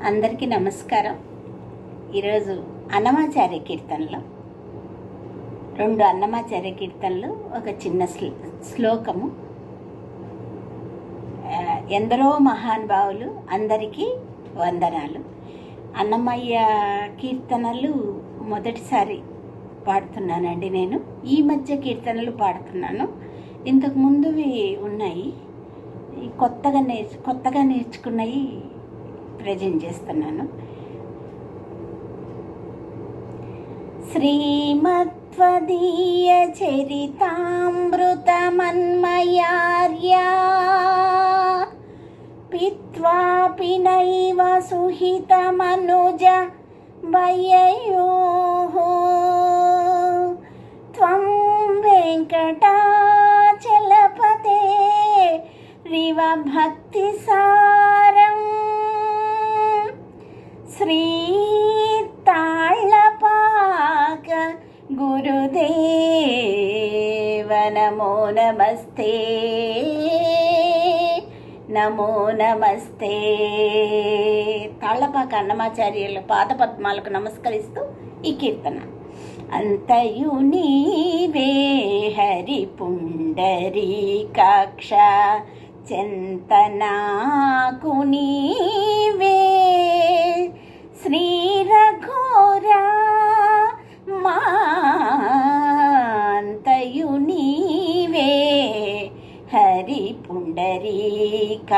అందరికీ నమస్కారం. ఈరోజు అన్నమాచార్య కీర్తనలో 2 అన్నమాచార్య కీర్తనలు, ఒక చిన్న శ్లోకము. ఎందరో మహానుభావులు, అందరికీ వందనాలు. అన్నమయ్య కీర్తనలు మొదటిసారి పాడుతున్నానండి. నేను ఈ మధ్య కీర్తనలు పాడుతున్నాను. ఇంతకు ముందువి ఉన్నాయి, కొత్తగా నేర్చుకున్నవి ప్రజెంట్ చేస్తున్నాను. శ్రీమత్వదీయ చరితామృతమన్మయార్యా పిత్వాపి నైవ సుహితమనుజ వయయోః త్వం వెంకటాచలపతే రివ భక్తి సారం శ్రీ తాళ్ళపాక గురుదేవ నమో నమస్తే, నమో నమస్తే. తాళ్ళపాక అన్నమాచార్యుల పాదపద్మాలకు నమస్కరిస్తూ ఈ కీర్తన. అంతయు నీవే హరి పుండరీకాక్ష, చింతనాకు నీవే శ్రీ రఘోరా మాంతయు నీవే హరి పుండరీకాక్ష.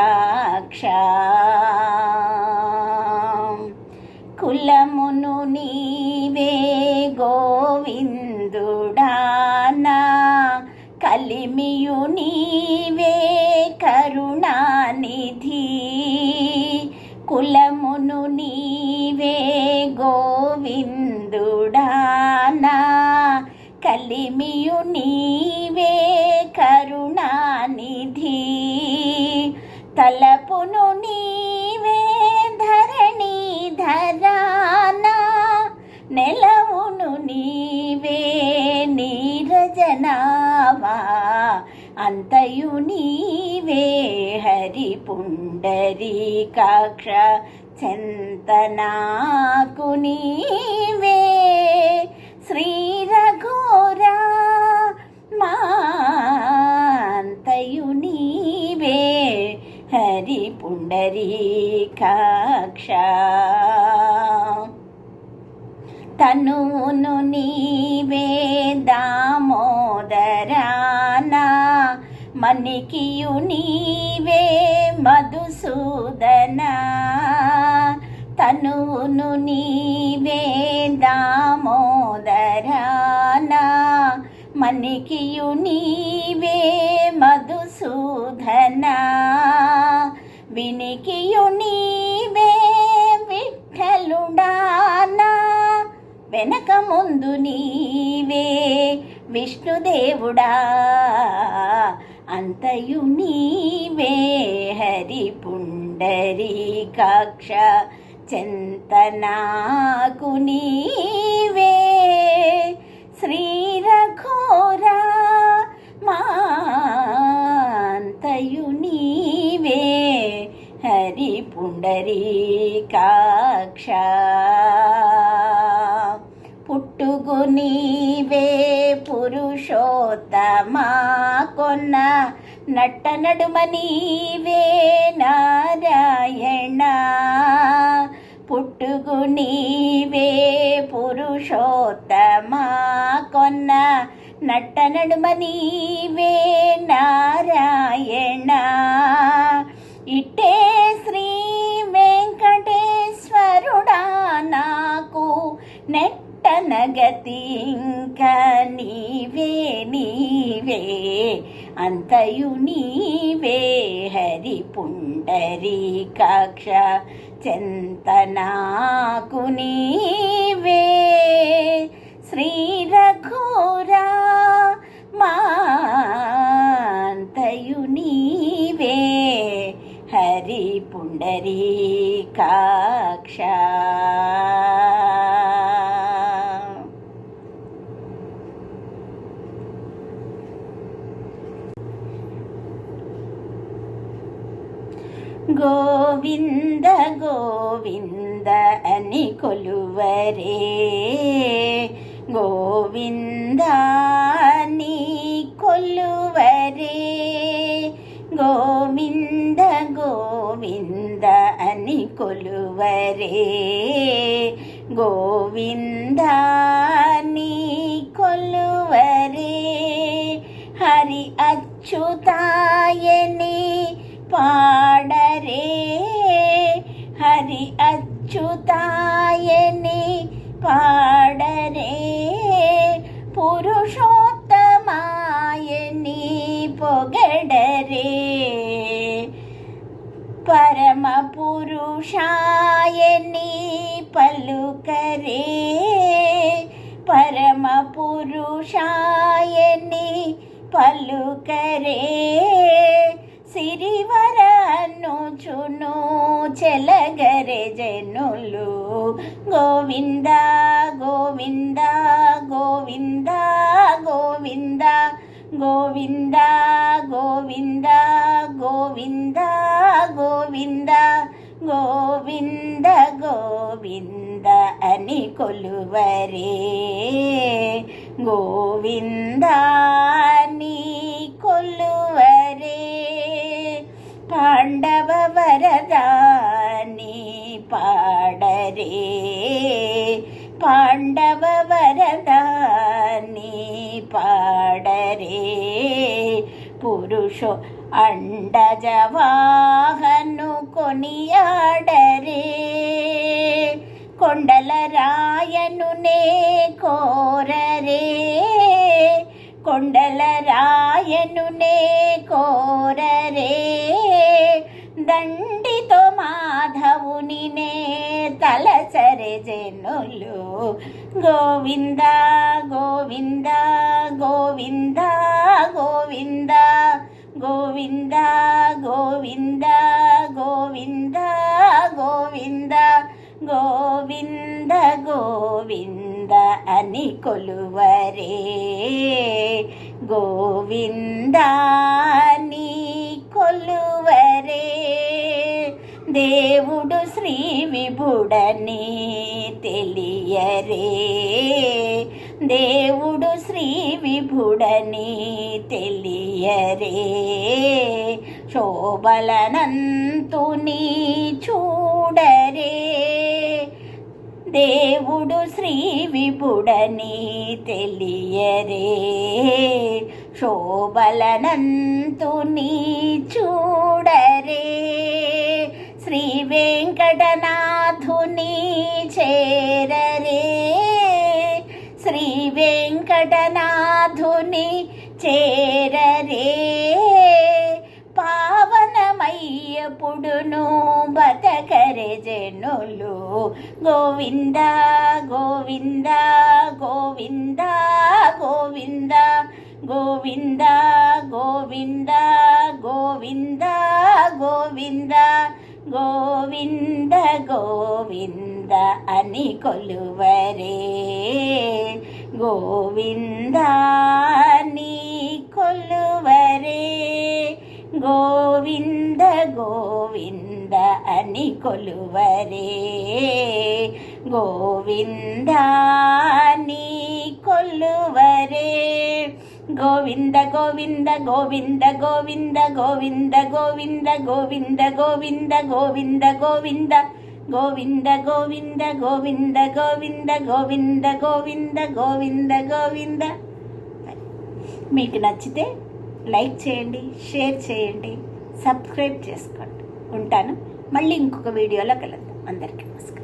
కులమును నీవే గోవిందుడానా, కలిమియు నీవే కరుణానిధి. కులమును నీవే గోవిందుడానా, కలిమియు నీవే కరుణానిధి. తలపును నీవే ధరణి ధరానా, నెలవును నీవే నీరజనావా. అంతయు నీవే హరి పుండరీకాక్ష, చింతనాకు నీవే శ్రీ రఘోరా మాంతయు నీవే హరి పుండరీకాక్ష. తనువును నీవే దామోదరానా, మణికియు నీవే మధుసూదనా. తనువును నీవే దామోదరానా, మణికియు నీవే మధుసూదనా. వినికియు నీవే విఠలుడానా, వెనక ముందు నీవే విష్ణుదేవుడా. అంతయు నీవే హరి పుండరీకాక్ష, చింతనాకు నీవే శ్రీ రఘోరా మాంతయు నీవే హరి పుండరీకాక్ష. పుట్టుగు నీవే పురుషోత్తమా, కొన్న నట్ట నడుమ నీవే నారాయణ. పుట్టుగు నీవే పురుషోత్తమా, కొన్న నట్ట నడుమ నీవే నారాయణ. ఇట్టే శ్రీ వెంకటేశ్వరుడా నాకు నెట్టనగతి ఇంక నీవే నీవే. అంతయు నీవే హరి పుండరీకాక్ష, చింతనాకు నీవే శ్రీ రఘోరా మాంతయు నీవే హరి పుండరీకాక్ష. గోవింద గోవింద అని కొలువరే గోవింద నీ కొలువరే గోవింద గోవింద అని కొలువరే గోవింద నీ కొలువరే హరి అచ్యుతాయని పాడరే హరి అచ్యుతాయని పాడరే పురుషోత్తమాయని పొగడరే పరమ పురుషాయని పలుకరే పరమ పురుషాయని పలుకరే సిరివరనుచును చెలగరే జనులు గోవింద గోవింద గోవింద గోవింద గోవింద గోవింద గోవింద గోవింద గోవింద గోవింద అని కొలువరే గోవింద నీ కొలువరే పాండవ వరదాని పాడరే పాండవ వరదాని పాడరే పురుషో అండజవాహను కొనియాడరే కొండల రాయనునే కోరరే కొండల రాయనునే కోరరే దండితో మాధవునినే తలచరే జనులు గోవింద గోవింద గోవింద గోవింద గోవింద గోవింద గోవింద గోవింద గోవింద గోవింద అని కొలువరే గోవింద నీ కొలువరే దేవుడు శ్రీ విభుడని తెలియరే దేవుడు శ్రీ విభుడని తెలియరే శోభలనంతుని చూడరే దేవుడు శ్రీ విభుడని తెలియరే శోభలనంతుని చూడరే శ్రీ వెంకటనాథుని చేరరే శ్రీ వెంకటనాథుని చేరరే పావనమయ్యపుడును బతకరే జనులు గోవింద గోవింద గోవింద గోవింద గోవింద గోవింద గోవింద గోవింద గోవింద గోవింద అని కొలువరే గోవింద నీ కొలువరే గోవింద గోవింద అని కొలువరే గోవింద నీ కొలువరే గోవింద గోవింద గోవింద గోవింద గోవింద గోవింద గోవింద గోవింద గోవింద గోవింద గోవింద గోవింద గోవింద గోవింద గోవింద గోవింద గోవింద గోవింద. మీకు నచ్చితే లైక్ చేయండి, షేర్ చేయండి, సబ్స్క్రైబ్ చేసుకోండి. ఉంటాను. మళ్ళీ ఇంకొక వీడియోలో కలుద్దాం. అందరికీ నమస్కారం.